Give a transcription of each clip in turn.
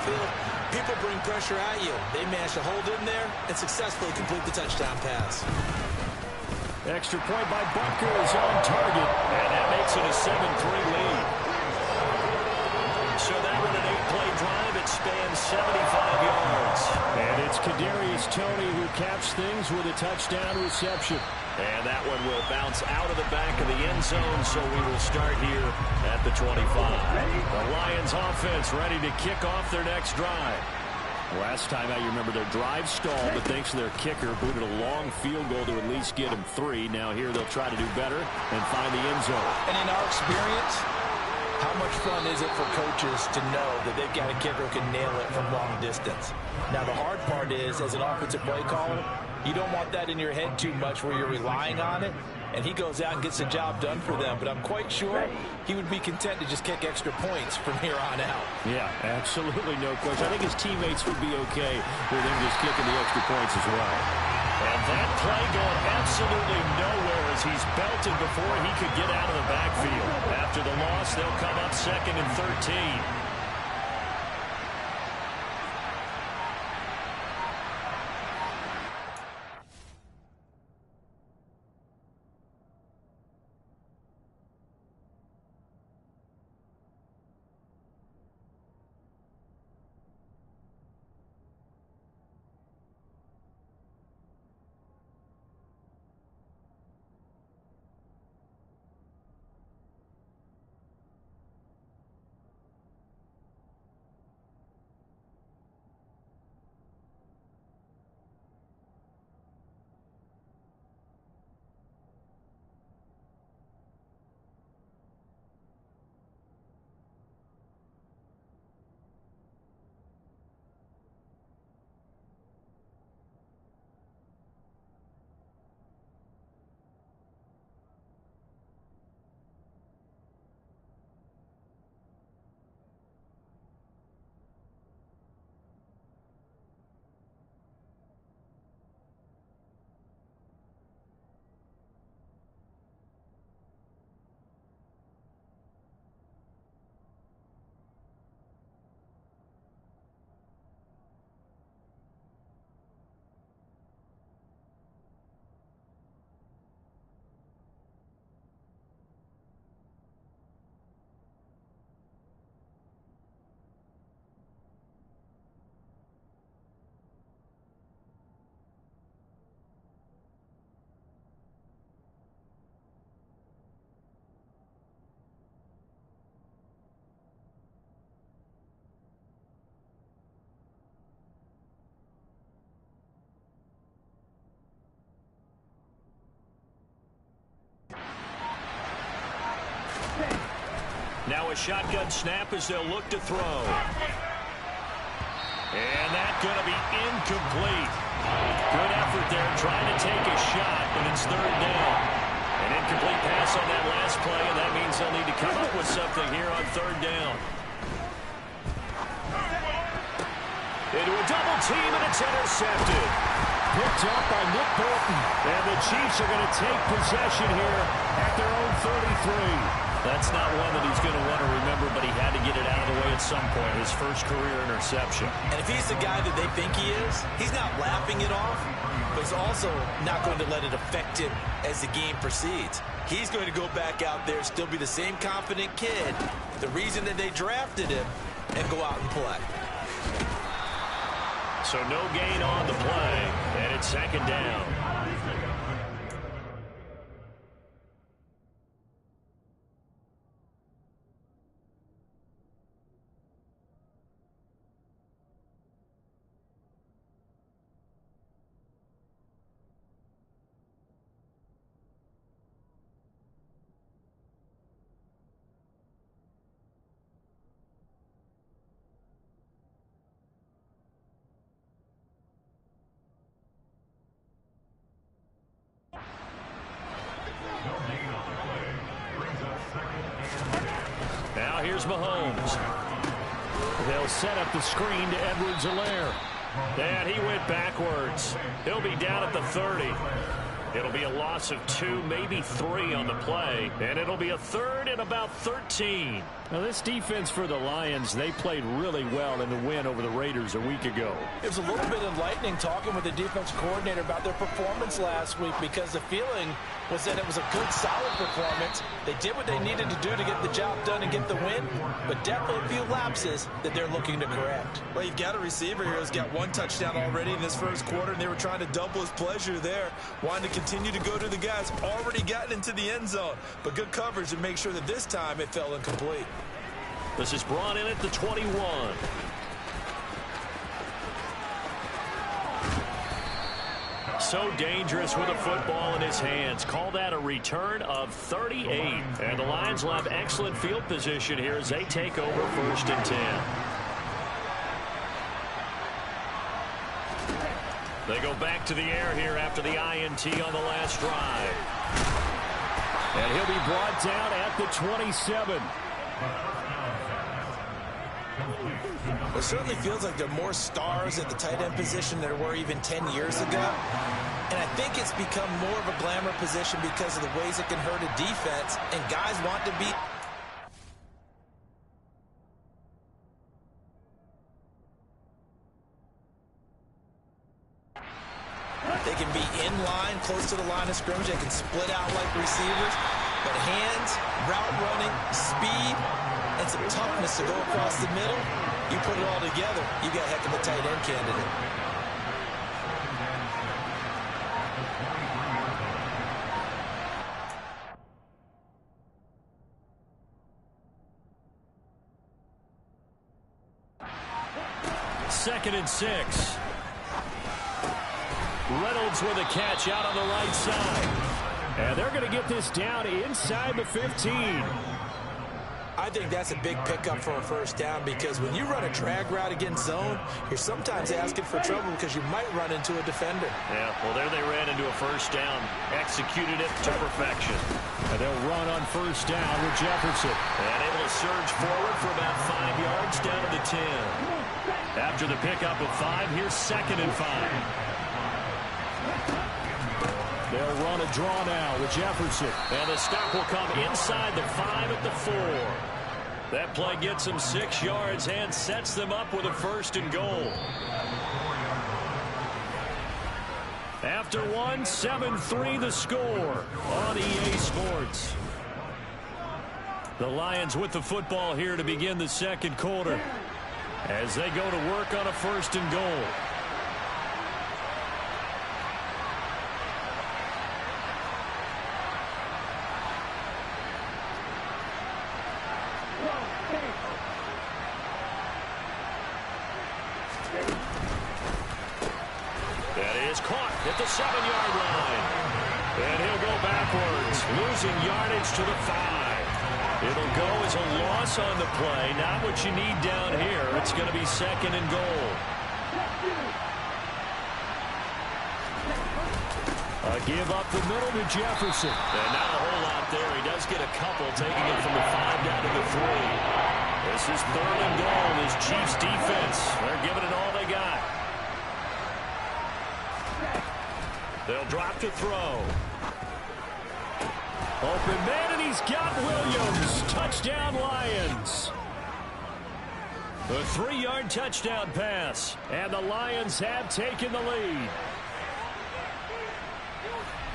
field, people bring pressure at you. They manage to hold in there and successfully complete the touchdown pass. Extra point by Buckers on target, and that makes it a 7-3 lead. So that with an 8-play drive, it spans 75 yards. And it's Kadarius Toney who caps things with a touchdown reception. And that one will bounce out of the back of the end zone, so we will start here at the 25. The Lions offense ready to kick off their next drive. Last time out, you remember their drive stalled, but thanks to their kicker, booted a long field goal to at least get them 3. Now here they'll try to do better and find the end zone. And in our experience, how much fun is it for coaches to know that they've got a kicker who can nail it from long distance? Now the hard part is, as an offensive play caller, you don't want that in your head too much where you're relying on it, and he goes out and gets the job done for them. But I'm quite sure he would be content to just kick extra points from here on out. Yeah, absolutely no question. I think his teammates would be okay with him just kicking the extra points as well. And that play going absolutely nowhere as he's belted before he could get out of the backfield. After the loss, they'll come up 2nd and 13. Now a shotgun snap as they'll look to throw. And that's going to be incomplete. Good effort there trying to take a shot, but it's 3rd down. An incomplete pass on that last play, and that means they'll need to come up with something here on 3rd down. Into a double team, and it's intercepted. Picked up by Nick Bolton. And the Chiefs are going to take possession here at their own 33. That's not one that he's going to want to remember, but he had to get it out of the way at some point. His first career interception. And if he's the guy that they think he is, he's not laughing it off, but he's also not going to let it affect him as the game proceeds. He's going to go back out there, still be the same confident kid, the reason that they drafted him, and go out and play. So no gain on the play, and it's 2nd down. Now here's Mahomes. They'll set up the screen to Edwards-Helaire. And he went backwards. He'll be down at the 30. It'll be a loss of 2, maybe 3 on the play. And it'll be a 3rd and about 13. Now, this defense for the Lions, they played really well in the win over the Raiders a week ago. It was a little bit enlightening talking with the defense coordinator about their performance last week, because the feeling was that it was a good, solid performance. They did what they needed to do to get the job done and get the win, but definitely a few lapses that they're looking to correct. Well, you've got a receiver here who's got one touchdown already in this first quarter, and they were trying to double his pleasure there, wanting to continue to go to the guys already gotten into the end zone. But good coverage to make sure that this time it fell incomplete. This is brought in at the 21. So dangerous with a football in his hands. Call that a return of 38. And the Lions will have excellent field position here as they take over 1st and 10. They go back to the air here after the INT on the last drive. And he'll be brought down at the 27. It certainly feels like there are more stars at the tight end position than there were even 10 years ago. And I think it's become more of a glamour position because of the ways it can hurt a defense, and guys want to be... They can be in line, close to the line of scrimmage. They can split out like receivers. But hands, route running, speed, and some toughness to go across the middle, you put it all together, you got a heck of a tight end candidate. Second and 6. Reynolds with a catch out on the right side. And they're going to get this down inside the 15. I think that's a big pickup for a first down, because when you run a drag route against zone, you're sometimes asking for trouble because you might run into a defender. Yeah, well, there they ran into a first down. Executed it to perfection. And they'll run on first down with Jefferson. And able to surge forward for about 5 yards down to the 10. After the pickup of 5, here's 2nd and 5. They'll run a draw now with Jefferson. And the stop will come inside the 5 at the 4. That play gets them 6 yards and sets them up with a 1st and goal. After 1, 7-3 the score on EA Sports. The Lions with the football here to begin the second quarter as they go to work on a 1st and goal. At the 7-yard line. And he'll go backwards, losing yardage to the 5. It'll go as a loss on the play. Not what you need down here. It's going to be 2nd and goal. A give up the middle to Jefferson. And not a whole lot there. He does get a couple, taking it from the 5 down to the 3. This is 3rd and goal. This Chiefs defense, they're giving it all they got. They'll drop to throw. Open man, and he's got Williams. Touchdown, Lions. A 3-yard touchdown pass, and the Lions have taken the lead.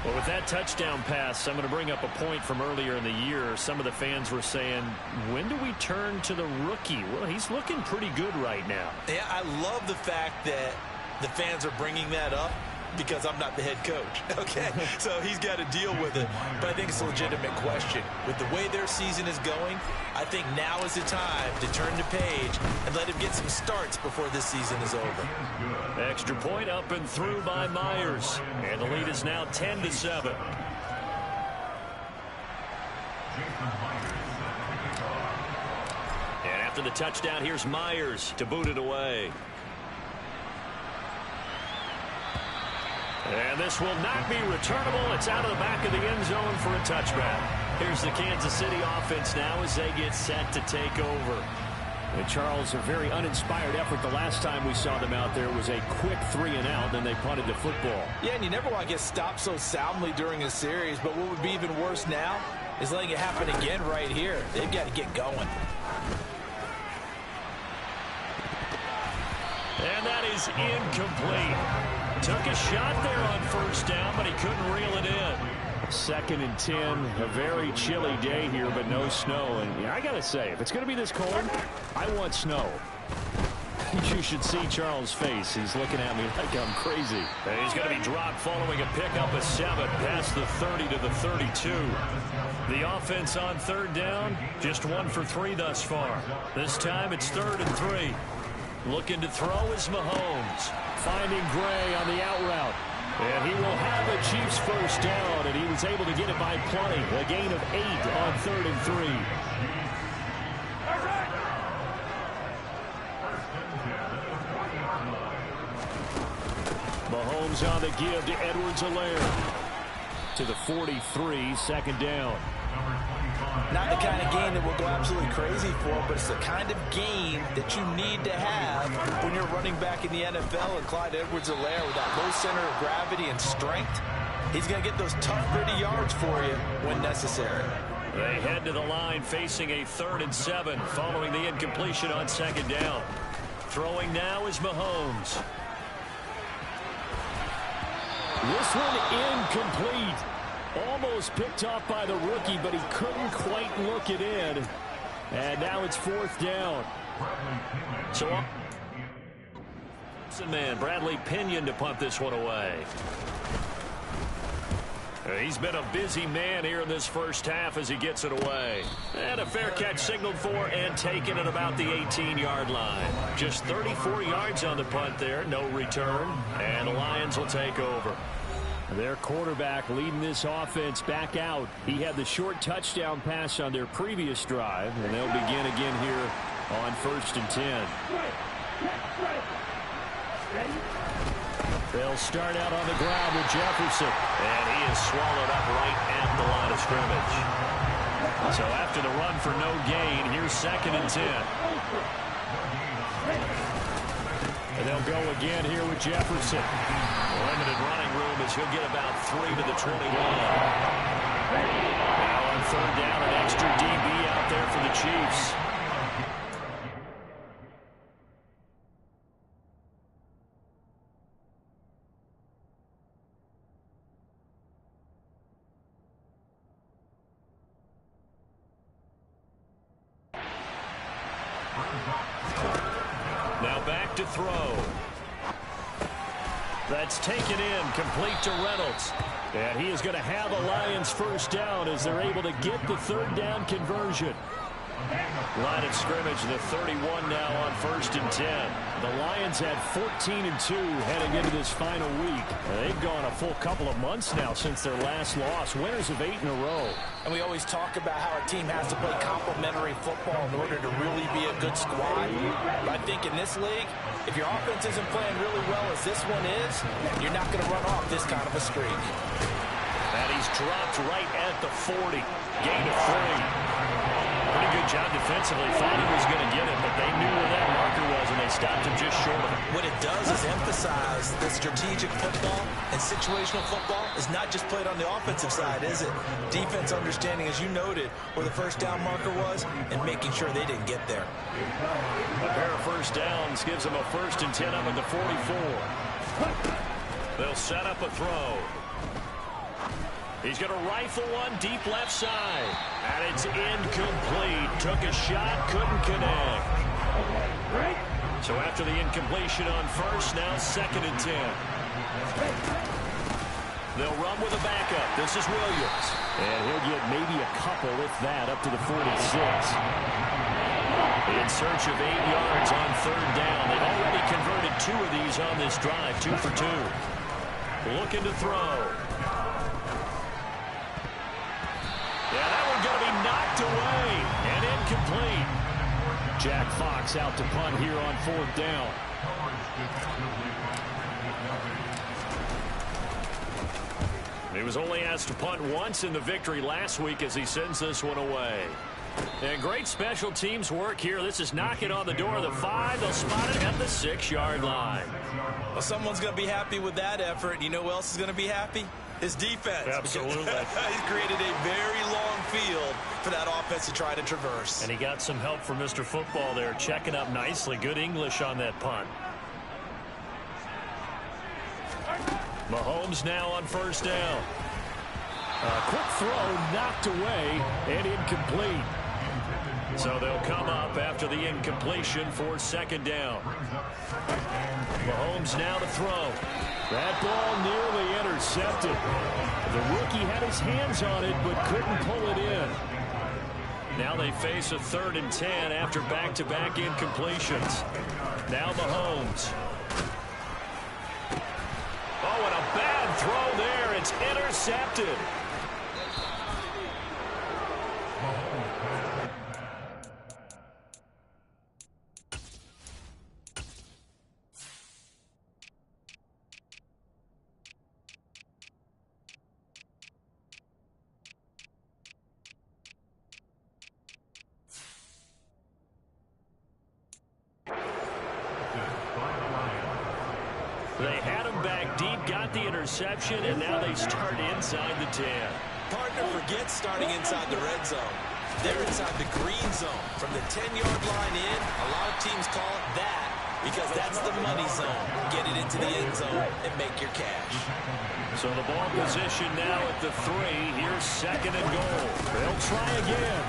Well, with that touchdown pass, I'm going to bring up a point from earlier in the year. Some of the fans were saying, when do we turn to the rookie? Well, he's looking pretty good right now. Yeah, I love the fact that the fans are bringing that up, because I'm not the head coach, okay? So he's got to deal with it. But I think it's a legitimate question. With the way their season is going, I think now is the time to turn the page and let him get some starts before this season is over. Extra point up and through by Myers. And the lead is now 10-7. And after the touchdown, here's Myers to boot it away. And this will not be returnable. It's out of the back of the end zone for a touchback. Here's the Kansas City offense now as they get set to take over. And Charles, a very uninspired effort. The last time we saw them out there was a quick 3-and-out, then they punted the football. Yeah, and you never want to get stopped so soundly during a series, but what would be even worse now is letting it happen again right here. They've got to get going. And that is incomplete. Took a shot there on first down, but he couldn't reel it in. 2nd and 10, a very chilly day here, but no snow. And yeah, I got to say, if it's going to be this cold, I want snow. You should see Charles' face. He's looking at me like I'm crazy. And he's going to be dropped following a pickup of 7 past the 30 to the 32. The offense on 3rd down, just 1 for 3 thus far. This time it's 3rd and 3. Looking to throw is Mahomes. Finding Gray on the out route. And he will have the Chiefs first down, and he was able to get it by plenty. A gain of 8 on 3rd and 3. Mahomes on the give to Edwards-Helaire. To the 43, 2nd down. Not the kind of game that we'll go absolutely crazy for, but it's the kind of game that you need to have when you're running back in the NFL. And Clyde Edwards-Helaire, with that low center of gravity and strength, he's going to get those tough, gritty yards for you when necessary. They head to the line facing a 3rd and 7 following the incompletion on 2nd down. Throwing now is Mahomes. This one incomplete. Almost picked off by the rookie, but he couldn't quite look it in. And now it's 4th down. So, man, Bradley Pinion to punt this one away. He's been a busy man here in this first half as he gets it away. And a fair catch signaled for and taken at about the 18-yard line. Just 34 yards on the punt there, no return. And the Lions will take over. Their quarterback leading this offense back out. He had the short touchdown pass on their previous drive, and they'll begin again here on 1st and 10. They'll start out on the ground with Jefferson. And he is swallowed up right at the line of scrimmage. So after the run for no gain, here's 2nd and 10. And they'll go again here with Jefferson. Limited running room as he'll get about 3 to the 21. Now on 3rd down, an extra DB out there for the Chiefs. Now back to throw. That's taken in, complete to Reynolds. And he is going to have a Lions first down as they're able to get the 3rd down conversion. Line of scrimmage, the 31 now on 1st and 10. The Lions had 14-2 heading into this final week. They've gone a full couple of months now since their last loss. Winners of 8 in a row. And we always talk about how a team has to play complementary football in order to really be a good squad. But I think in this league, if your offense isn't playing really well as this one is, you're not going to run off this kind of a streak. And he's dropped right at the 40. Gain of 3. Pretty good job defensively. Thought he was going to get it, but they knew where that marker was, and they stopped him just short of it. What it does is emphasize that strategic football and situational football is not just played on the offensive side, is it? Defense understanding, as you noted, where the first down marker was and making sure they didn't get there. A pair of first downs gives them a 1st and 10 up at the 44. They'll set up a throw. He's going to rifle one deep left side. And it's incomplete. Took a shot, couldn't connect. So after the incompletion on 1st, now 2nd and 10. They'll run with a backup. This is Williams. And he'll get maybe a couple, if that, up to the 46. In search of 8 yards on 3rd down. They've already converted 2 of these on this drive, 2 for 2. Looking to throw. Yeah, that one going to be knocked away and incomplete. Jack Fox out to punt here on 4th down. He was only asked to punt once in the victory last week as he sends this one away. And great special teams work here. This is knocking on the door of the 5. They'll spot it at the 6-yard line. Well, someone's going to be happy with that effort. You know who else is going to be happy? His defense. Absolutely. He's created a very long field for that offense to try to traverse. And he got some help from Mr. Football there, checking up nicely. Good English on that punt. Mahomes now on first down. A quick throw knocked away and incomplete. So they'll come up after the incompletion for second down. Mahomes now to throw. That ball nearly intercepted. The rookie had his hands on it but couldn't pull it in. Now they face a 3rd and 10 after back-to-back incompletions. Now Mahomes. Oh, and a bad throw there. It's intercepted. They had him back deep, got the interception, and now they start inside the 10. Partner forgets starting inside the red zone. They're inside the green zone. From the 10-yard line in, a lot of teams call it that because that's the money zone. Get it into the end zone and make your cash. So the ball position now at the 3. Here's second and goal. They'll try again.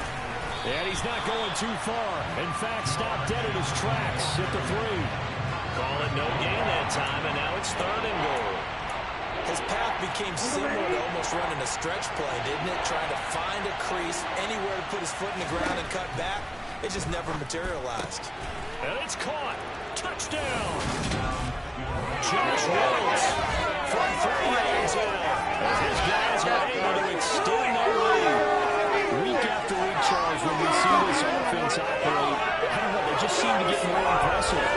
And he's not going too far. In fact, stopped dead in his tracks at the 3. Call it no gain that time, and now it's 3rd and goal. His path became similar to almost running a stretch play, didn't it? Trying to find a crease, anywhere to put his foot in the ground and cut back. It just never materialized. And it's caught. Touchdown. Josh Reynolds from 3 yards out. As his guys are able to extend their lead. Week after week, Charles, when we see this offense operate, I don't know, they just seem to get more impressive.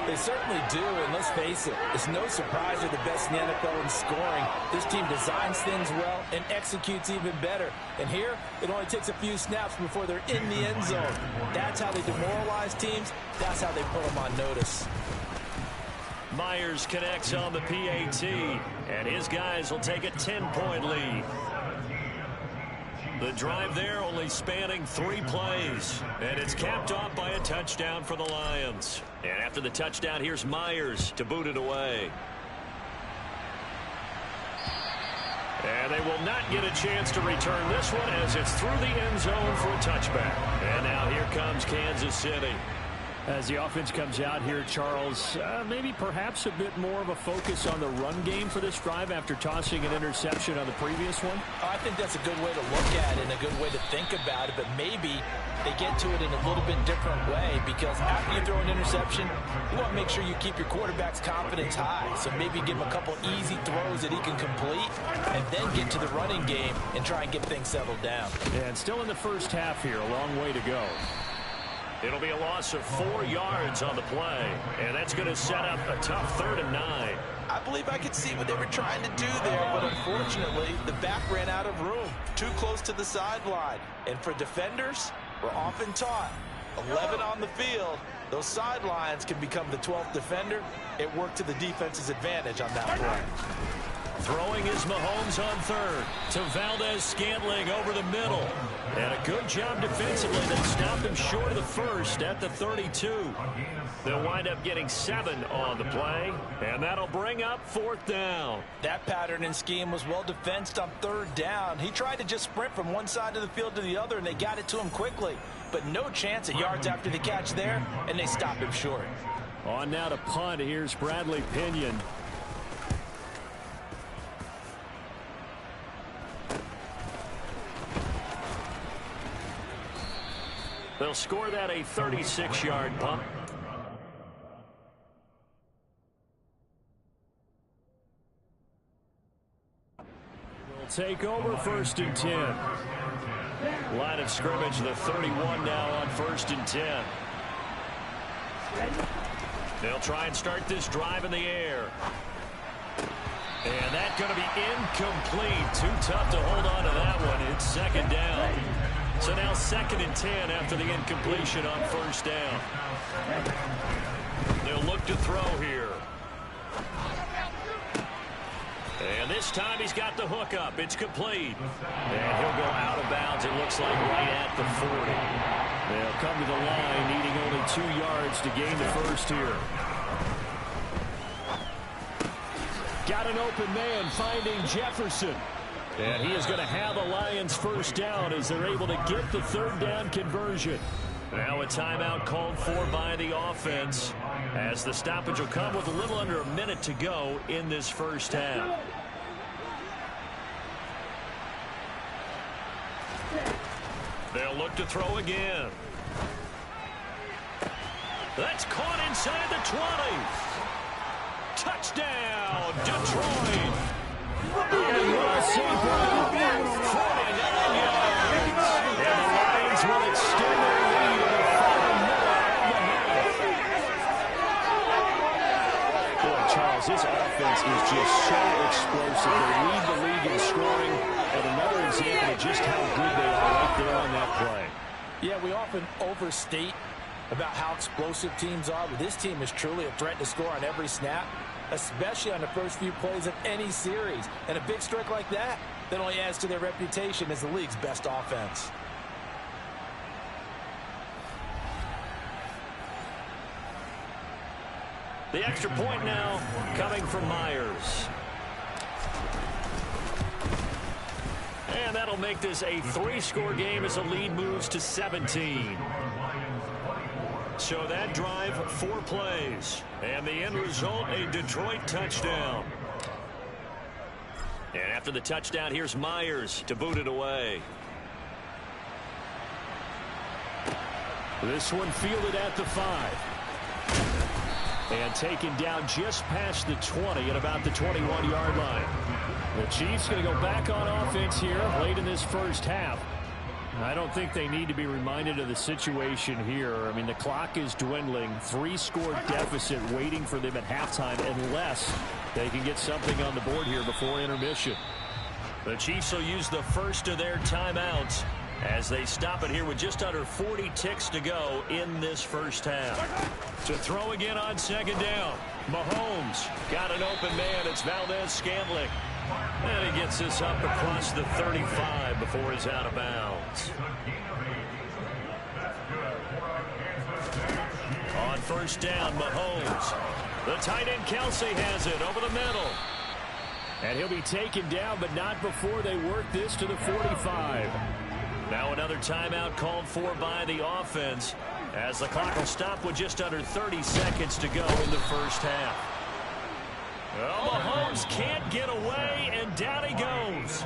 They certainly do, and let's face it, it's no surprise they're the best in the NFL in scoring. This team designs things well and executes even better. And here, it only takes a few snaps before they're in the end zone. That's how they demoralize teams. That's how they put them on notice. Myers connects on the PAT, and his guys will take a 10-point lead. The drive there only spanning 3 plays, and it's capped off by a touchdown for the Lions. And after the touchdown, here's Myers to boot it away. And they will not get a chance to return this one as it's through the end zone for a touchback. And now here comes Kansas City. As the offense comes out here, Charles, maybe perhaps a bit more of a focus on the run game for this drive after tossing an interception on the previous one? I think that's a good way to look at it and a good way to think about it, but maybe they get to it in a little bit different way because after you throw an interception, you want to make sure you keep your quarterback's confidence high. So maybe give him a couple easy throws that he can complete and then get to the running game and try and get things settled down. And still in the first half here, a long way to go. It'll be a loss of 4 yards on the play, and that's going to set up a tough 3rd and 9. I believe I could see what they were trying to do there, but unfortunately, the back ran out of room, too close to the sideline. And for defenders, we're often taught, 11 on the field, those sidelines can become the 12th defender. It worked to the defense's advantage on that play. Throwing is Mahomes on 3rd to Valdez-Scantling over the middle. And a good job defensively. They stopped him short of the 1st at the 32. They'll wind up getting 7 on the play, and that'll bring up 4th down. That pattern and scheme was well defensed on 3rd down. He tried to just sprint from one side of the field to the other, and they got it to him quickly. But no chance at yards after the catch there, and they stopped him short. On now to punt. Here's Bradley Pinion. They'll score that a 36-yard punt. We'll take over 1st and 10. Line of scrimmage, the 31 now on 1st and 10. They'll try and start this drive in the air. And that's going to be incomplete. Too tough to hold on to that one. It's 2nd down. So now 2nd and 10 after the incompletion on 1st down. They'll look to throw here. And this time he's got the hook up. It's complete. And he'll go out of bounds, it looks like, right at the 40. They'll come to the line, needing only 2 yards to gain the 1st here. Got an open man finding Jefferson. And he is going to have a Lions first down as they're able to get the third down conversion. Now a timeout called for by the offense as the stoppage will come with a little under a minute to go in this first half. They'll look to throw again. That's caught inside the 20. Touchdown, Detroit. And Ross St. Brown, 49 yards. And the Lions will extend their lead in the final minute of the half. Boy, Charles, this offense is just so explosive. They lead the league in scoring. And another example of just how good they are right there on that play. Yeah, we often overstate about how explosive teams are, but this team is truly a threat to score on every snap, especially on the first few plays of any series. And a big strike like that only adds to their reputation as the league's best offense. The extra point now coming from Myers. And that'll make this a 3-score game as the lead moves to 17. So that drive, 4 plays. And the end result, a Detroit touchdown. And after the touchdown, here's Myers to boot it away. This one fielded at the 5. And taken down just past the 20 at about the 21-yard line. The Chiefs going to go back on offense here late in this first half. I don't think they need to be reminded of the situation here. I mean, the clock is dwindling. 3-score deficit waiting for them at halftime unless they can get something on the board here before intermission. The Chiefs will use the first of their timeouts as they stop it here with just under 40 ticks to go in this first half. To throw again on second down. Mahomes got an open man. It's Valdez-Scantling. And he gets this up across the 35 before he's out of bounds. On first down, Mahomes. The tight end Kelsey has it over the middle. And he'll be taken down, but not before they work this to the 45. Now another timeout called for by the offense as the clock will stop with just under 30 seconds to go in the first half. Well, Mahomes can't get away, and down he goes.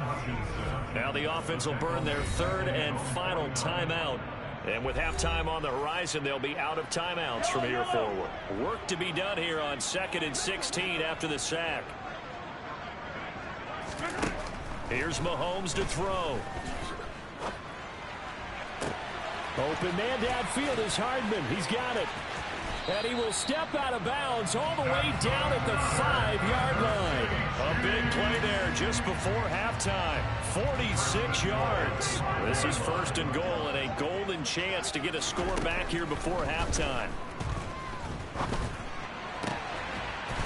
Now the offense will burn their third and final timeout. And with halftime on the horizon, they'll be out of timeouts from here forward. Work to be done here on 2nd and 16 after the sack. Here's Mahomes to throw. Open man downfield is Hardman. He's got it. And he will step out of bounds all the way down at the 5-yard line. A big play there just before halftime. 46 yards. This is 1st and goal and a golden chance to get a score back here before halftime.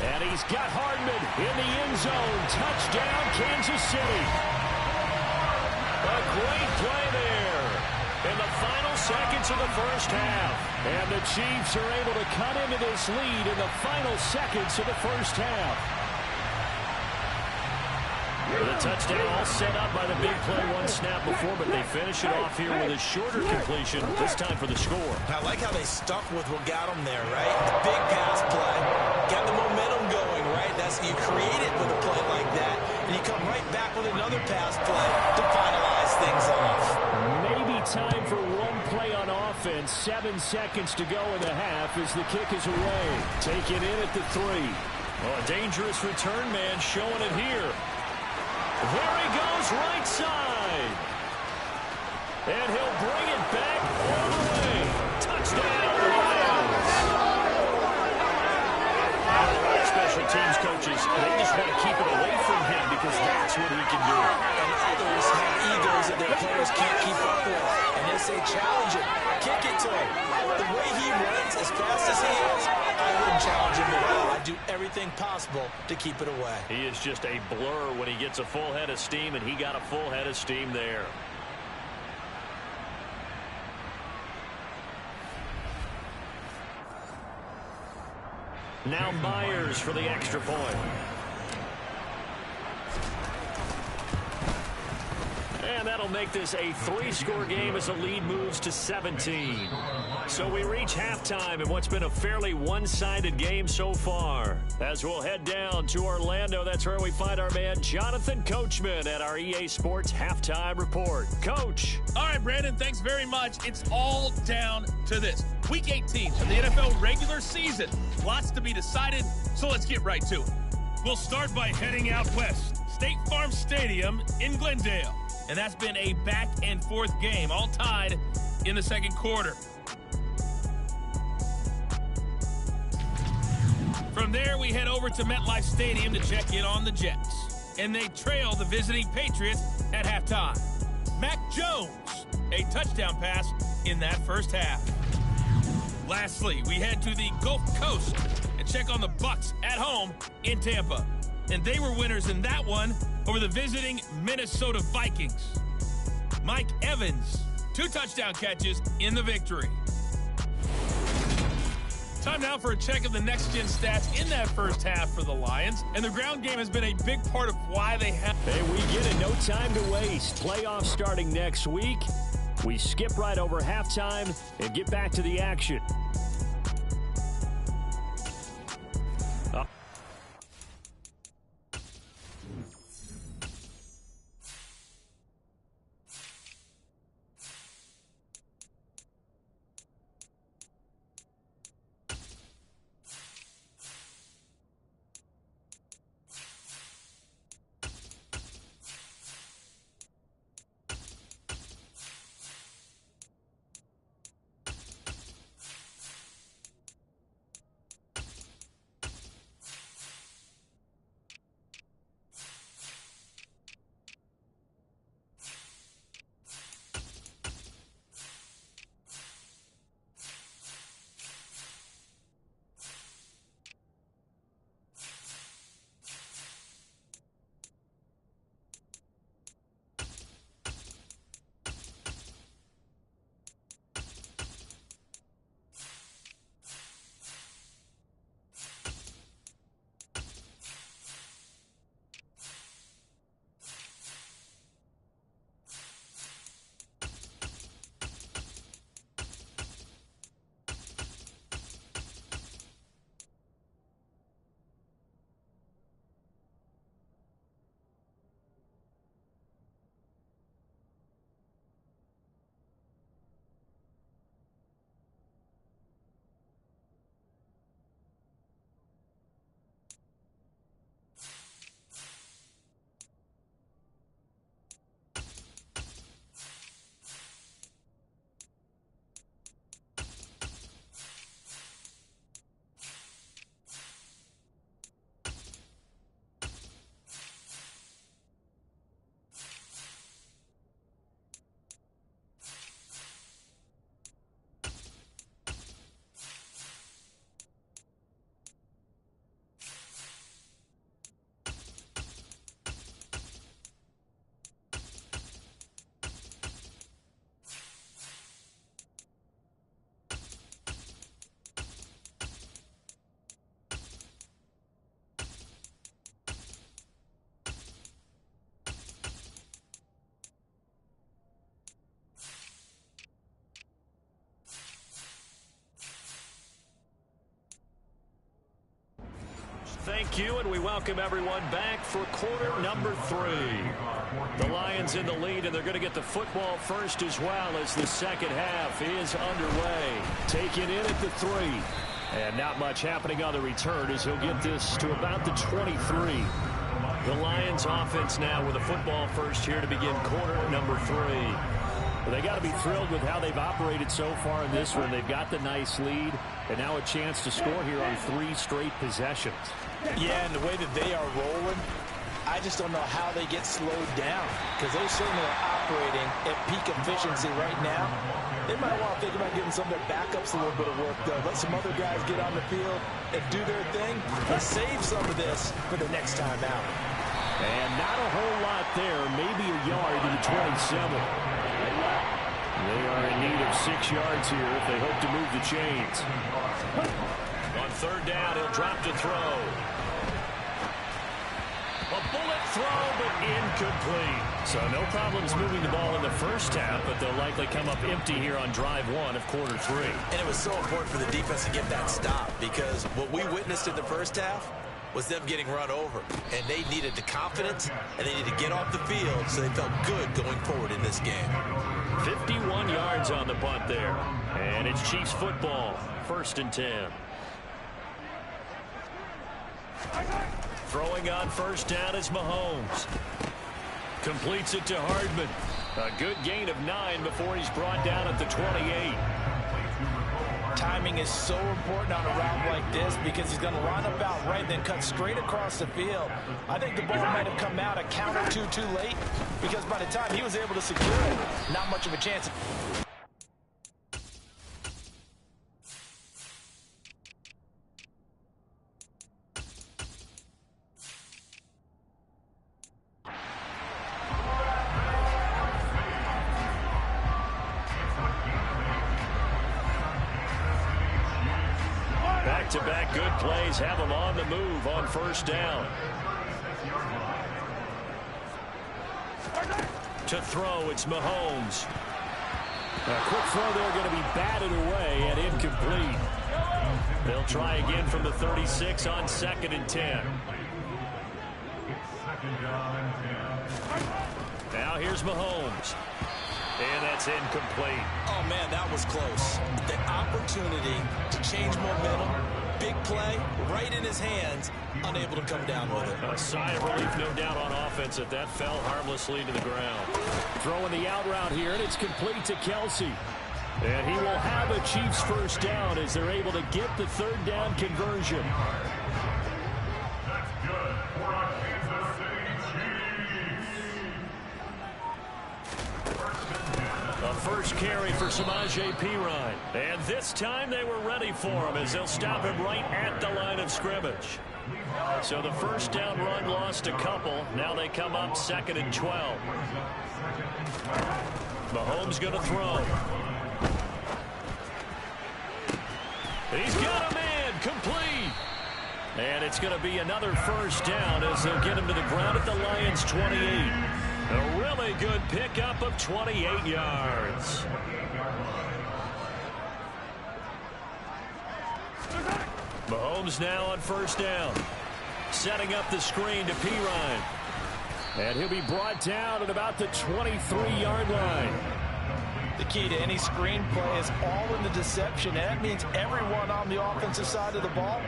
And he's got Hardman in the end zone. Touchdown, Kansas City. A great play there in the final seconds of the first half. And the Chiefs are able to cut into this lead in the final seconds of the first half. The touchdown all set up by the big play one snap before, but they finish it off here with a shorter completion, this time for the score. I like how they stuck with what got them there, right? The big pass play, got the momentum going, right? That's you create it with a play like that, and you come right back with another pass play to finalize things off. Maybe time for one play on offense. 7 seconds to go in the half as the kick is away. Take it in at the 3. Oh, a dangerous return man showing it here. There he goes, right side. And he'll bring it back all the way. Touchdown, Lions. Special teams coaches, they just want to keep it away from him because that's what he can do. And others have egos that their players can't keep up with. And they say, challenge him, kick it to him. The way he runs as fast as he is, I wouldn't challenge him at all. I'd do everything possible to keep it away. He is just a blur when he gets a full head of steam, and he got a full head of steam there. Now Myers for the extra point. And that'll make this a 3-score game as the lead moves to 17. So we reach halftime in what's been a fairly one-sided game so far. As we'll head down to Orlando, that's where we find our man Jonathan Coachman at our EA Sports Halftime Report. Coach. All right, Brandon, thanks very much. It's all down to this. Week 18 of the NFL regular season. Lots to be decided, so let's get right to it. We'll start by heading out west. State Farm Stadium in Glendale. And that's been a back-and-forth game, all tied in the second quarter. From there, we head over to MetLife Stadium to check in on the Jets. And they trail the visiting Patriots at halftime. Mac Jones, a touchdown pass in that first half. Lastly, we head to the Gulf Coast and check on the Bucs at home in Tampa. And they were winners in that one over the visiting Minnesota Vikings. Mike Evans, 2 touchdown catches in the victory. Time now for a check of the next-gen stats in that first half for the Lions. And the ground game has been a big part of why they have... Hey, we get it. No time to waste. Playoffs starting next week. We skip right over halftime and get back to the action. Thank you, and we welcome everyone back for quarter number 3. The Lions in the lead, and they're going to get the football first as well as the second half is underway. Taken in at the 3. And not much happening on the return as he'll get this to about the 23. The Lions offense now with a football first here to begin quarter number 3. Well, they got to be thrilled with how they've operated so far in this one. They've got the nice lead, and now a chance to score here on 3 straight possessions. Yeah, and the way that they are rolling, I just don't know how they get slowed down, because they certainly are operating at peak efficiency right now. They might want to think about giving some of their backups a little bit of work, though. Let some other guys get on the field and do their thing. Let's save some of this for the next time out. And not a whole lot there, maybe a yard to the 27. They are in need of 6 yards here if they hope to move the chains. On third down, he'll drop to throw. A bullet throw, but incomplete. So no problems moving the ball in the first half, but they'll likely come up empty here on drive one of quarter three. And it was so important for the defense to get that stop, because what we witnessed in the first half was them getting run over. And they needed the confidence, and they needed to get off the field so they felt good going forward in this game. 51 yards on the punt there. And it's Chiefs football, 1st and 10. Throwing on 1st down is Mahomes. Completes it to Hardman. A good gain of 9 before he's brought down at the 28. Timing is so important on a route like this because he's going to line up out right and then cut straight across the field. I think the ball might have come out a count or two too late because by the time he was able to secure it, not much of a chance. Back-to-back good plays have them on the move on 1st down. To throw, it's Mahomes. A quick throw there going to be batted away and incomplete. They'll try again from the 36 on 2nd and 10. Now here's Mahomes. And that's incomplete. Oh, man, that was close. The opportunity to change momentum, big play, right in his hands, unable to come down with it. A sigh of relief, no doubt, on offense that fell harmlessly to the ground. Throwing the out route here, and it's complete to Kelsey. And he will have a Chiefs 1st down as they're able to get the 3rd down conversion. A first carry for Samaje Perine. And this time they were ready for him as they'll stop him right at the line of scrimmage. So the 1st down run lost a couple. Now they come up 2nd and 12. Mahomes going to throw. He's got a man complete. And it's going to be another 1st down as they'll get him to the ground at the Lions' 28. A really good pickup of 28 yards. Mahomes now on 1st down. Setting up the screen to Perine. And he'll be brought down at about the 23-yard line. The key to any screen play is all in the deception. And that means everyone on the offensive side of the ball.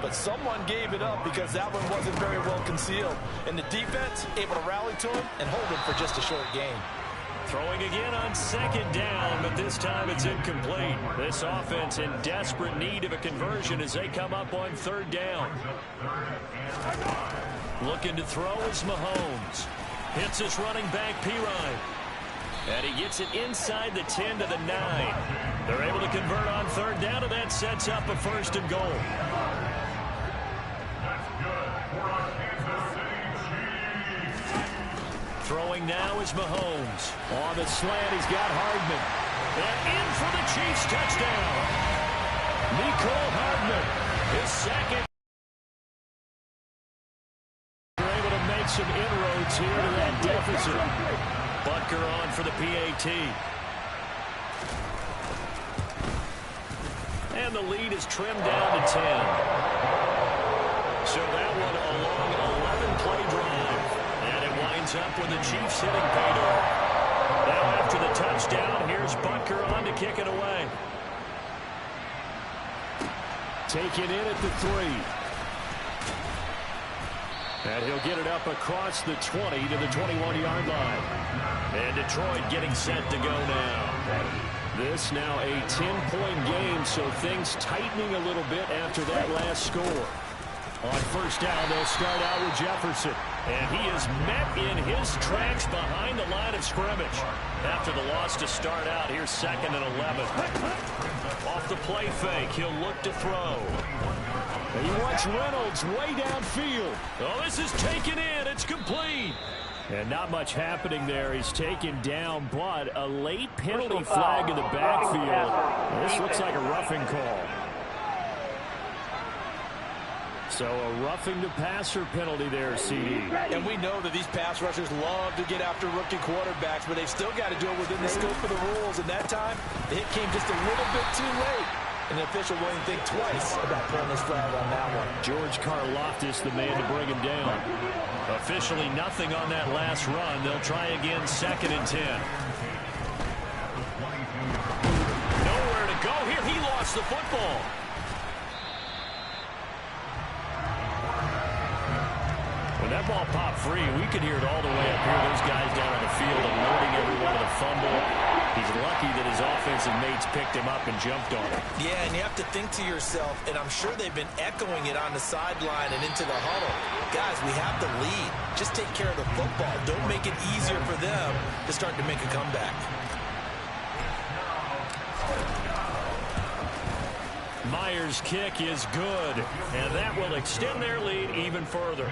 But someone gave it up because that one wasn't very well concealed. And the defense able to rally to him and hold him for just a short gain. Throwing again on 2nd down, but this time it's incomplete. This offense in desperate need of a conversion as they come up on 3rd down. Looking to throw is Mahomes. Hits his running back, Perine. And he gets it inside the 10 to the 9. They're able to convert on 3rd down, and that sets up a 1st and goal. Throwing now is Mahomes. On the slant, he's got Hardman. And in for the Chiefs touchdown. Nicole Hardman, his 2nd. They're able to make some inroads here to that deficit. Butker on for the PAT. And the lead is trimmed down to 10. So that one a long 11-play drive. And it winds up with the Chiefs hitting pay dirt. Now after the touchdown, here's Butker on to kick it away. Taken in at the 3. And he'll get it up across the 20 to the 21-yard line. And Detroit getting set to go now. This now a 10-point game, so things tightening a little bit after that last score. On 1st down, they'll start out with Jefferson. And he is met in his tracks behind the line of scrimmage. After the loss to start out, here's 2nd and 11. Off the play fake, he'll look to throw. And he wants Reynolds way downfield. Oh, this is taken in. It's complete. And not much happening there. He's taken down, but a late penalty flag in the backfield. This looks like a roughing call. So a roughing the passer penalty there, CD. And we know that these pass rushers love to get after rookie quarterbacks, but they've still got to do it within the scope of the rules. And that time, the hit came just a little bit too late. And the official wouldn't think twice about pulling his flag on that one. George Karlaftis, the man to bring him down. Officially nothing on that last run. They'll try again, 2nd and 10. Nowhere to go here. He lost the football. When that ball popped free, we could hear it all the way up here. Those guys down on the field alerting everyone of the fumble. He's lucky that his offensive mates picked him up and jumped on him. Yeah, and you have to think to yourself, and I'm sure they've been echoing it on the sideline and into the huddle. Guys, we have the lead. Just take care of the football. Don't make it easier for them to start to make a comeback. Myers' kick is good, and that will extend their lead even further.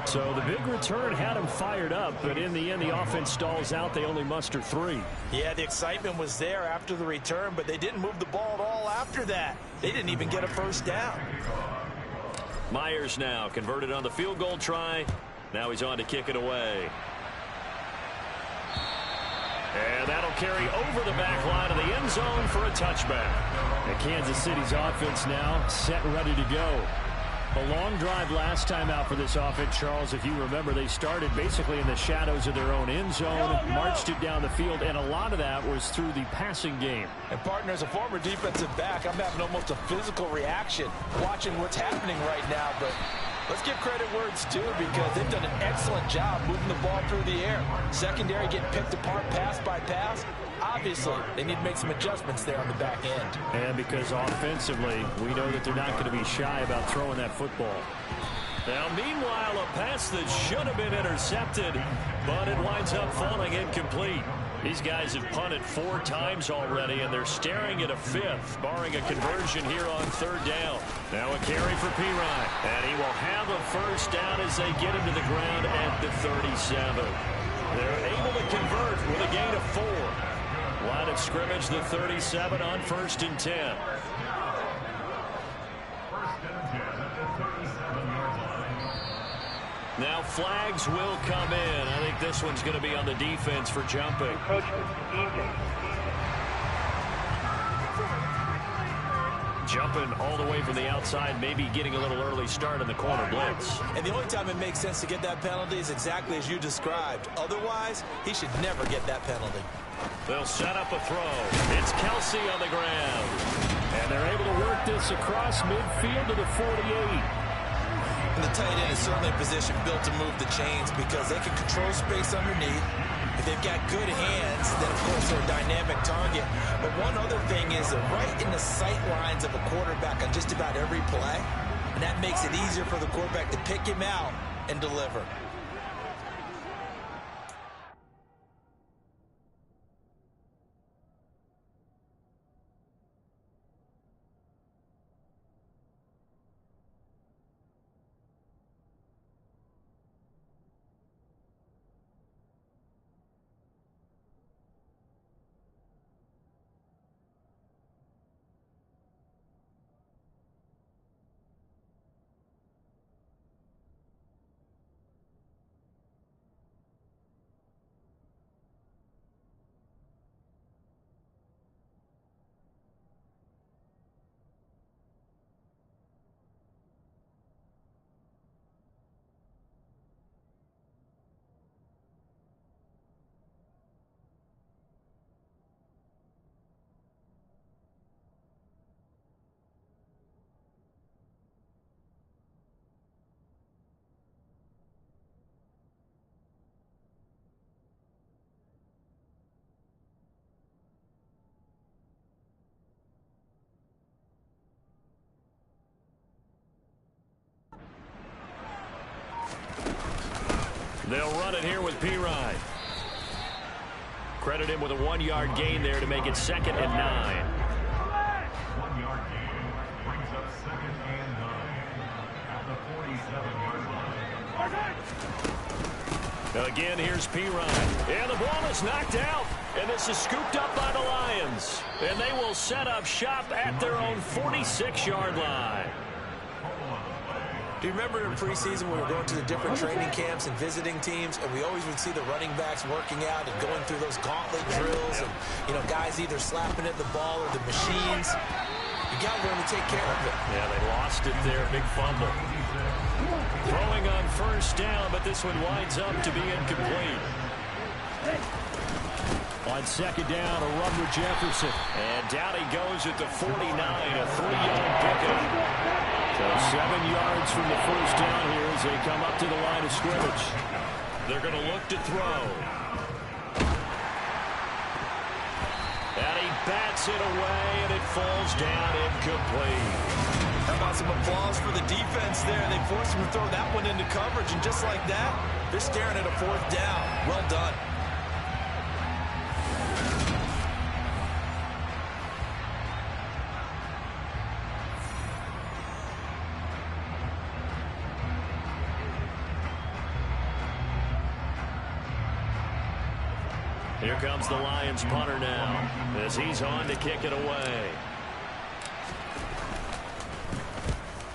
So the big return had him fired up, but in the end, the offense stalls out. They only muster 3. Yeah, the excitement was there after the return, but they didn't move the ball at all after that. They didn't even get a first down. Myers now converted on the field goal try. Now he's on to kick it away. And that'll carry over the back line of the end zone for a touchback. And Kansas City's offense now set and ready to go. A long drive last time out for this offense, Charles. If you remember, they started basically in the shadows of their own end zone, marched it down the field, and a lot of that was through the passing game. And, partner, as a former defensive back, I'm having almost a physical reaction watching what's happening right now. But let's give credit where it's due, because they've done an excellent job moving the ball through the air. Secondary getting picked apart pass by pass. Obviously, they need to make some adjustments there on the back end. And because offensively, we know that they're not going to be shy about throwing that football. Now, meanwhile, a pass that should have been intercepted, but it winds up falling incomplete. These guys have punted 4 times already, and they're staring at a 5th, barring a conversion here on 3rd down. Now a carry for Pirine, and he will have a first down as they get him to the ground at the 37. They're able to convert with a gain of 4. Line of scrimmage, the 37 on 1st and 10. Now flags will come in. I think this one's going to be on the defense for jumping. Jumping all the way from the outside, maybe getting a little early start in the corner blitz. And the only time it makes sense to get that penalty is exactly as you described. Otherwise, he should never get that penalty. They'll set up a throw. It's Kelsey on the ground. And they're able to work this across midfield to the 48. And the tight end is certainly a position built to move the chains because they can control space underneath. If they've got good hands, then of course they're a dynamic target. But one other thing is they're right in the sight lines of a quarterback on just about every play. And that makes it easier for the quarterback to pick him out and deliver. They'll run it here with Pirine. Credit him with a 1-yard gain there to make it 2nd and 9. 1-yard gain brings up 2nd and 9 at the 47-yard line. Again, here's Pirine. And the ball is knocked out. And this is scooped up by the Lions. And they will set up shop at their own 46-yard line. Do you remember in preseason when we were going to the different training camps and visiting teams, and we always would see the running backs working out and going through those gauntlet drills, and, you know, guys either slapping at the ball or the machines. You got to learn to take care of it. Yeah, they lost it there. Big fumble. Throwing on first down, but this one winds up to be incomplete. On second down, a run with Jefferson. And down he goes at the 49, a 3-yard pickup. So 7 yards from the first down here as they come up to the line of scrimmage. They're going to look to throw. And he bats it away, and it falls down incomplete. How about some applause for the defense there? They forced him to throw that one into coverage, and just like that, they're staring at a fourth down. Well done. Here comes the Lions punter now as he's on to kick it away.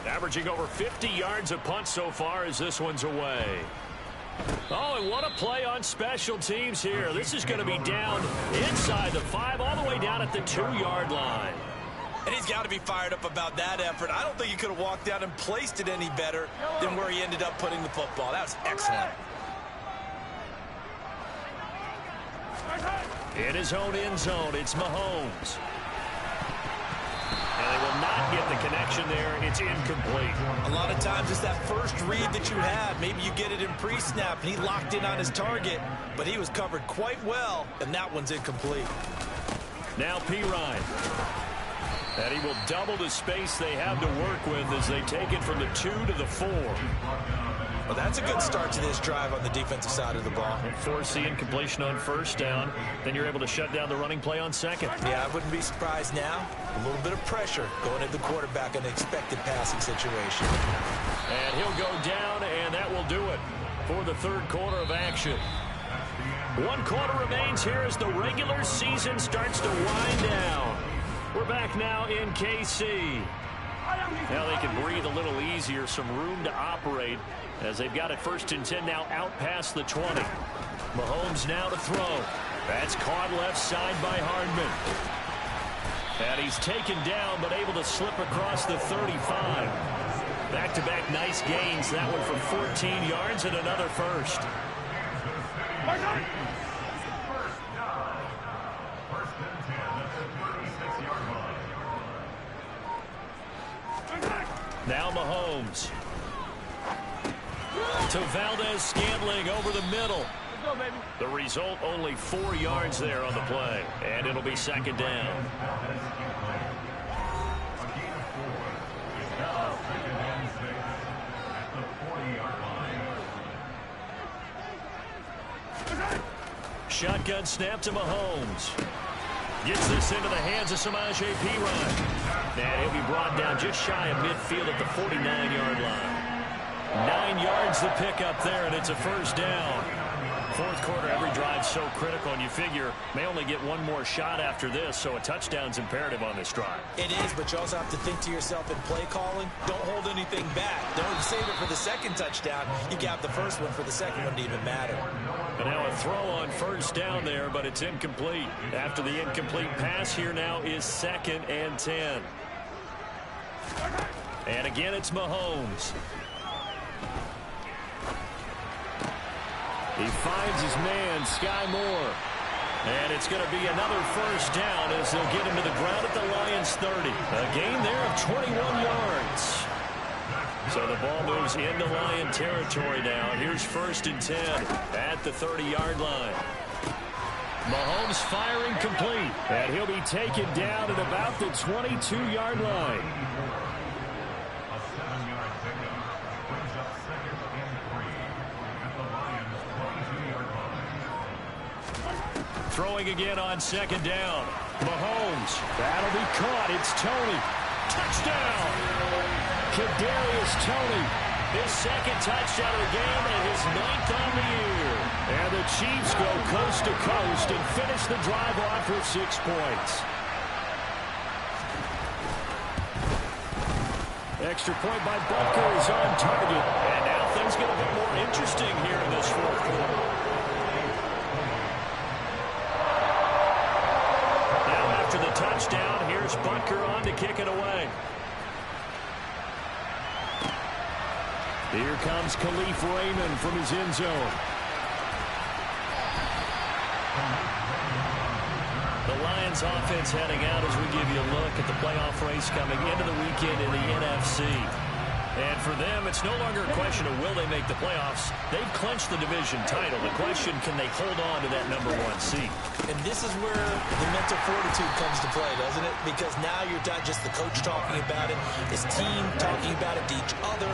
Averaging over 50 yards a punt so far as this one's away. Oh, and what a play on special teams here. This is going to be down inside the 5 all the way down at the 2-yard line. And he's got to be fired up about that effort. I don't think he could have walked out and placed it any better than where he ended up putting the football. That was excellent. In his own end zone, it's Mahomes. And they will not get the connection there. It's incomplete. A lot of times it's that first read that you have. Maybe you get it in pre-snap, and he locked in on his target, but he was covered quite well, and that one's incomplete. Now Pirine. And he will double the space they have to work with as they take it from the 2 to the 4. Well, that's a good start to this drive on the defensive side of the ball. Force the incompletion on first down. Then you're able to shut down the running play on second. Yeah, I wouldn't be surprised now. A little bit of pressure going at the quarterback in an expected passing situation. And he'll go down, and that will do it for the third quarter of action. 1 quarter remains here as the regular season starts to wind down. We're back now in KC. Now they can breathe a little easier, some room to operate as they've got it 1st and 10 now out past the 20. Mahomes now to throw. That's caught left side by Hardman. And he's taken down but able to slip across the 35. Back-to-back nice gains. That one for 14 yards and another first. Now Mahomes. To Valdez-Scantling over the middle. The result, only 4 yards there on the play. And it'll be second down. Shotgun snap to Mahomes. Gets this into the hands of Samaje Perine. And he'll be brought down just shy of midfield at the 49-yard line. 9 yards to pick up there, and it's a first down. Fourth quarter, every drive so critical, and you figure may only get one more shot after this, so a touchdown's imperative on this drive. It is, but you also have to think to yourself in play calling, don't hold anything back. Don't save it for the second touchdown. You got the first one for the second one to even matter. And now a throw on first down there, but it's incomplete. After the incomplete pass, here now is 2nd and 10. And again, it's Mahomes. He finds his man, Sky Moore. And it's going to be another first down as they'll get him to the ground at the Lions 30. A gain there of 21 yards. So the ball moves into Lion territory now. Here's 1st and 10 at the 30-yard line. Mahomes firing complete. And he'll be taken down at about the 22-yard line. A 7-yard pickup brings up 2nd and 3 at the Lions' 22-yard line. Throwing again on 2nd down. Mahomes. That'll be caught. It's Tony. Touchdown. Kadarius Toney. His 2nd touchdown of the game and his 9th on the year. And the Chiefs go coast to coast and finish the drive off with 6 points. Extra point by Butker is on target. And now things get a bit more interesting here in this fourth quarter. Now after the touchdown, here's Butker on to kick it away. Here comes Khalif Raymond from his end zone. The Lions offense heading out as we give you a look at the playoff race coming into the weekend in the NFC. And for them, it's no longer a question of will they make the playoffs. They've clinched the division title. The question, can they hold on to that #1 seed? And this is where the mental fortitude comes to play, doesn't it? Because now you're not just the coach talking about it, his team talking about it to each other,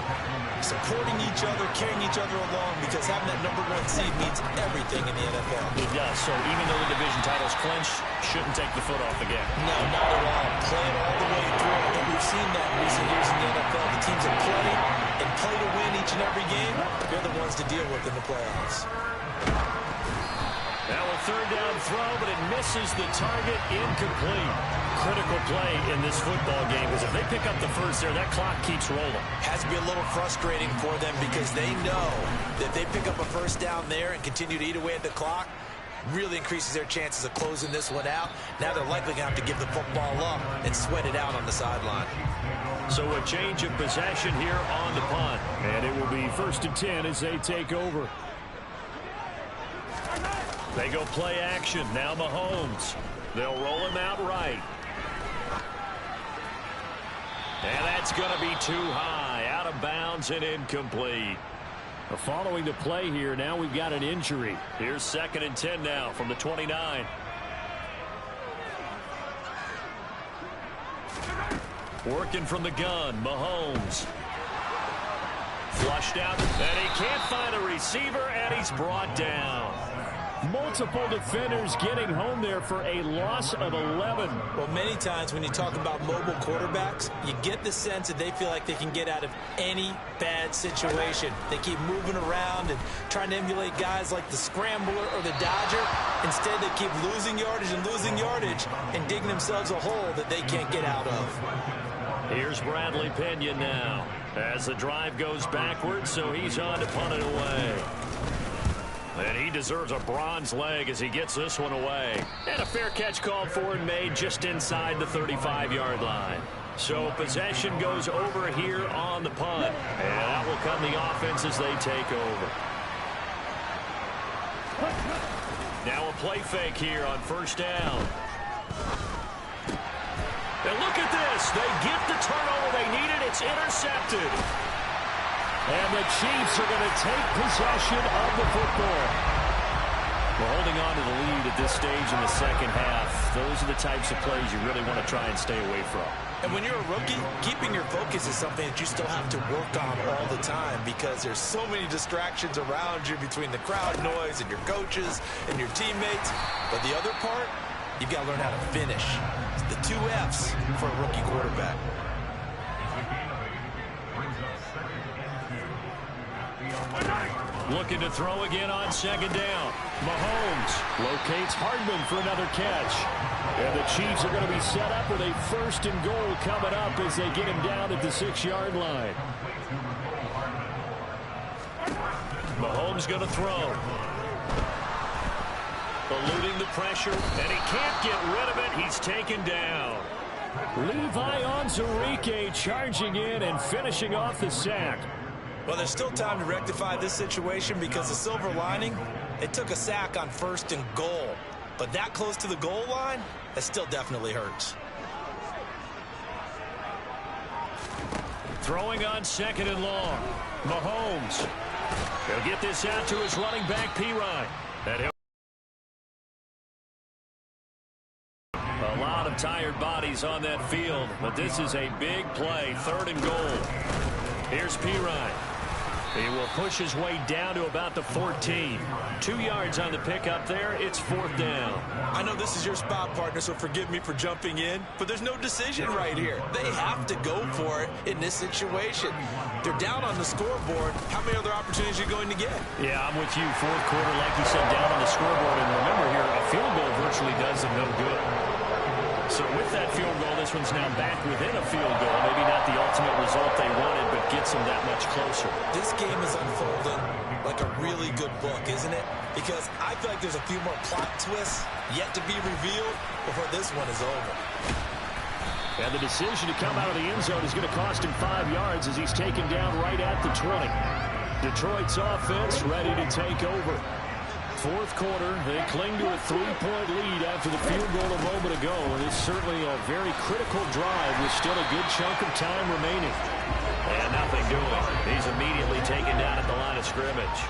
supporting each other, carrying each other along, because having that #1 seed means everything in the NFL. It does. So even though the division title's clinched, shouldn't take the foot off the gas. No, not at all. Play it all the way through. I think we've seen that in recent years in the NFL. The teams that play and play to win each and every game, they're the ones to deal with in the playoffs. Now a third down throw, but it misses the target, incomplete. Critical play in this football game, because if they pick up the first there, that clock keeps rolling. Has to be a little frustrating for them because they know that if they pick up a first down there and continue to eat away at the clock, really increases their chances of closing this one out. Now they're likely going to have to give the football up and sweat it out on the sideline. So a change of possession here on the punt. And it will be 1st and 10 as they take over. They go play action. Now Mahomes. They'll roll him out right. And that's going to be too high. Out of bounds and incomplete. Following the play here, now we've got an injury. Here's 2nd and 10 now from the 29. Working from the gun, Mahomes. Flushed out, and he can't find a receiver, and he's brought down. Multiple defenders getting home there for a loss of 11. Well, many times when you talk about mobile quarterbacks, you get the sense that they feel like they can get out of any bad situation. They keep moving around and trying to emulate guys like the Scrambler or the Dodger. Instead, they keep losing yardage and digging themselves a hole that they can't get out of. Here's Bradley Pinion now as the drive goes backwards, so he's on to punt it away. And he deserves a bronze leg as he gets this one away. And a fair catch called for and made just inside the 35-yard line. So possession goes over here on the punt. And that will come the offense as they take over. Now a play fake here on 1st down. And look at this. They get the turnover they needed. It's intercepted. And the Chiefs are going to take possession of the football. We're holding on to the lead at this stage in the second half. Those are the types of plays you really want to try and stay away from. And when you're a rookie, keeping your focus is something that you still have to work on all the time because there's so many distractions around you between the crowd noise and your coaches and your teammates. But the other part, you've got to learn how to finish. It's the 2 F's for a rookie quarterback. Looking to throw again on 2nd down. Mahomes Locates Hardman for another catch. And the Chiefs are going to be set up with a 1st and goal coming up as they get him down at the 6-yard line. Mahomes going to throw. Eluding the pressure, and he can't get rid of it. He's taken down. Levi Onwuzurike charging in and finishing off the sack. Well, there's still time to rectify this situation because the silver lining, they took a sack on 1st and goal. But that close to the goal line, that still definitely hurts. Throwing on 2nd and long. Mahomes. He'll get this out to his running back, Pirine. And he'll a lot of tired bodies on that field, but this is a big play. 3rd and goal. Here's Pirine. He will push his way down to about the 14. 2 yards on the pickup there. It's 4th down. I know this is your spot, partner, so forgive me for jumping in, but there's no decision right here. They have to go for it in this situation. They're down on the scoreboard. How many other opportunities are you going to get? Yeah, I'm with you. 4th quarter, like you said, down on the scoreboard. And remember here, a field goal virtually does them no good. So with that field goal, this one's now back within a field goal. Maybe not the ultimate result they wanted, but gets them that much closer. This game is unfolding like a really good book, isn't it? Because I feel like there's a few more plot twists yet to be revealed before this one is over. And the decision to come out of the end zone is going to cost him 5 yards as he's taken down right at the 20. Detroit's offense ready to take over. Fourth quarter, they cling to a 3-point lead after the field goal a moment ago. And it's certainly a very critical drive with still a good chunk of time remaining. And nothing doing. He's immediately taken down at the line of scrimmage.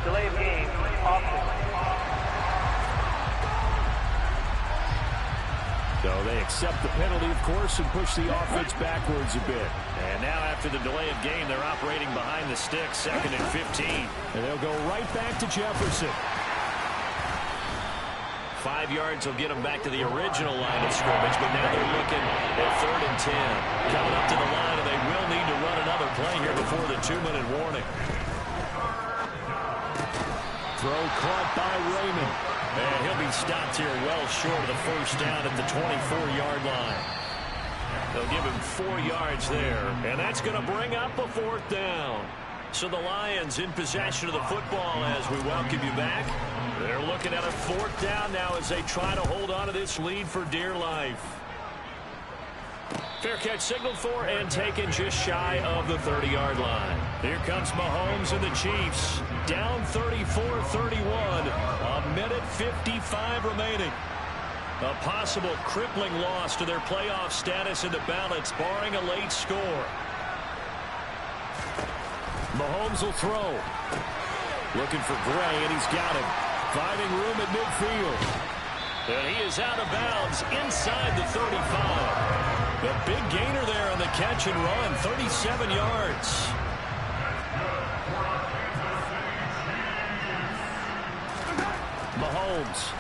Delay of game, offense. So they accept the penalty, of course, and push the offense backwards a bit. And now after the delay of game, they're operating behind the sticks, 2nd and 15. And they'll go right back to Jefferson. 5 yards will get them back to the original line of scrimmage, but now they're looking at 3rd and 10. Coming up to the line, and they will need to run another play here before the 2-minute warning. Throw caught by Raymond. And he'll be stopped here well short of the first down at the 24-yard line. They'll give him 4 yards there, and that's going to bring up a 4th down. So the Lions in possession of the football as we welcome you back. They're looking at a 4th down now as they try to hold on to this lead for dear life. Fair catch signaled for and taken just shy of the 30-yard line. Here comes Mahomes and the Chiefs. Down 34-31. A minute 55 remaining. A possible crippling loss to their playoff status in the balance, barring a late score. Mahomes will throw. Looking for Gray, and he's got him. Finding room at midfield. And he is out of bounds inside the 35. The big gainer there on the catch and run, 37 yards. Mahomes.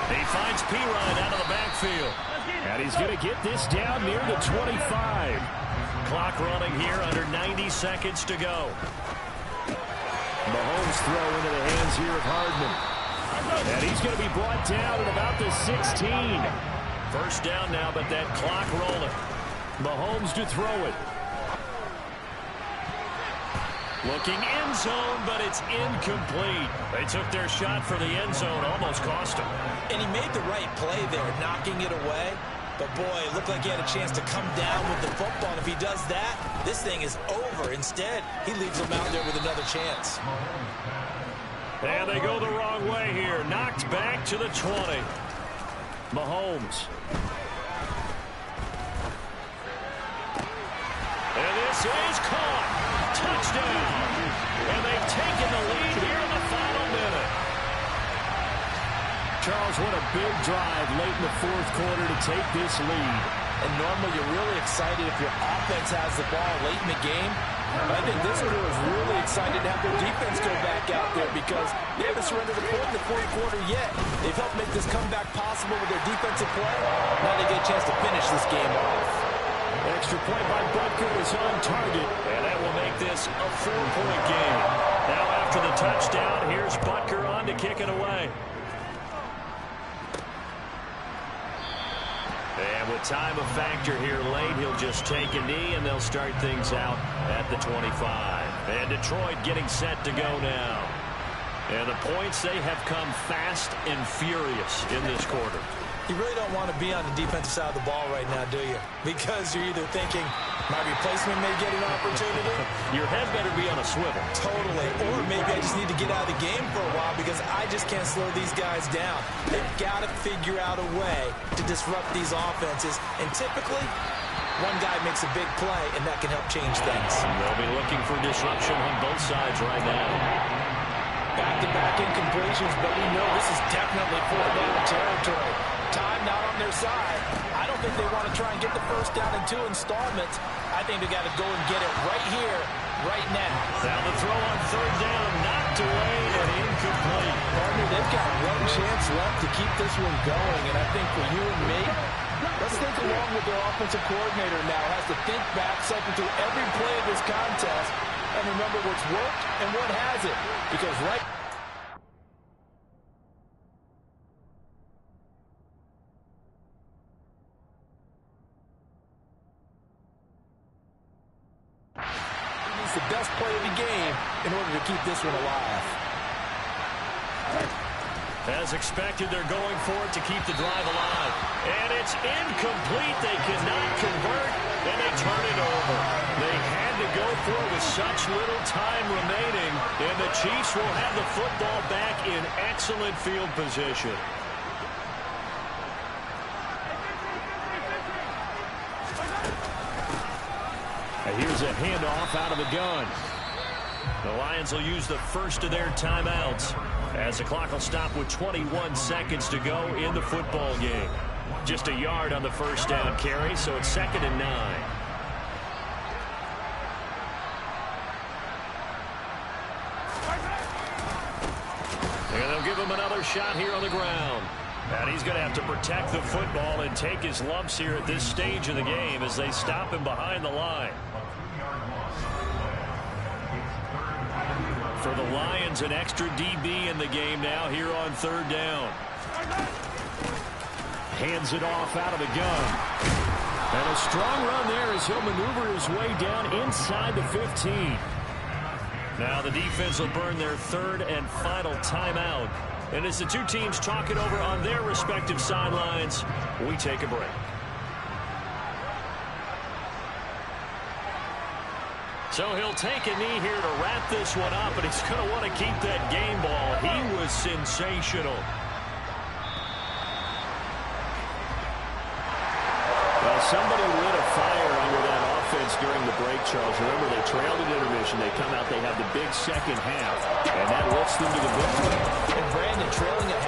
He finds Pirine out of the backfield. And he's going to get this down near the 25. Clock running here, under 90 seconds to go. Mahomes throw into the hands here of Hardman. And he's going to be brought down at about the 16. First down now, but that clock rolling. Mahomes to throw it. Looking end zone, but it's incomplete. They took their shot for the end zone, almost cost him. And he made the right play there, knocking it away. But, boy, it looked like he had a chance to come down with the football. And if he does that, this thing is over. Instead, he leaves him out there with another chance. And they go the wrong way here. Knocked back to the 20. Mahomes. And this is caught. Touchdown. And they've taken the lead here in the final minute. Charles, what a big drive late in the fourth quarter to take this lead. And normally you're really excited if your offense has the ball late in the game. I think this crew is really excited to have their defense go back out there because they haven't surrendered a point in the fourth quarter yet. They've helped make this comeback possible with their defensive play. Now they get a chance to finish this game off. Extra point by Butker is on target. And that will make this a 4-point game. Now after the touchdown, here's Butker on to kick it away. And with time a factor here late, he'll just take a knee and they'll start things out at the 25. And Detroit getting set to go now. And the points, they have come fast and furious in this quarter. You really don't want to be on the defensive side of the ball right now, do you? Because you're either thinking, my replacement may get an opportunity. Your head better be on a swivel. Totally. Or maybe I just need to get out of the game for a while because I just can't slow these guys down. They've got to figure out a way to disrupt these offenses. And typically, one guy makes a big play, and that can help change things. They'll be looking for disruption on both sides right now. Back-to-back incompletions, but we know this is definitely fourth down territory. Time not on their side. I don't think they want to try and get the first down in 2 installments. I think they got to go and get it right here, right now. Now the throw on third down, knocked away and incomplete. Partner, they've got one chance left to keep this one going, and I think for you and me, Let's think along with their offensive coordinator now. Has to think back, cycle through every play of this contest, and remember what's worked and what hasn't. Because right it's the best play of the game in order to keep this one alive. As expected, they're going for it to keep the drive alive. And it's incomplete. They cannot convert, and they turn it over. They had to go for it with such little time remaining, and the Chiefs will have the football back in excellent field position. Here's a handoff out of the gun. The Lions will use the first of their timeouts as the clock will stop with 21 seconds to go in the football game. Just a yard on the first down carry, so it's 2nd and 9. And they'll give him another shot here on the ground. And he's going to have to protect the football and take his lumps here at this stage of the game as they stop him behind the line. For the Lions, an extra DB in the game now here on 3rd down. Hands it off out of the gun. And a strong run there as he'll maneuver his way down inside the 15. Now the defense will burn their 3rd and final timeout. And as the two teams talk it over on their respective sidelines, we take a break. So he'll take a knee here to wrap this one up, but he's going to want to keep that game ball. He was sensational. Well, somebody lit a fire under that offense during the break, Charles. Remember, they trailed at intermission. They come out, they have the big second half, and that lifts them to the victory. And Brandon, trailing at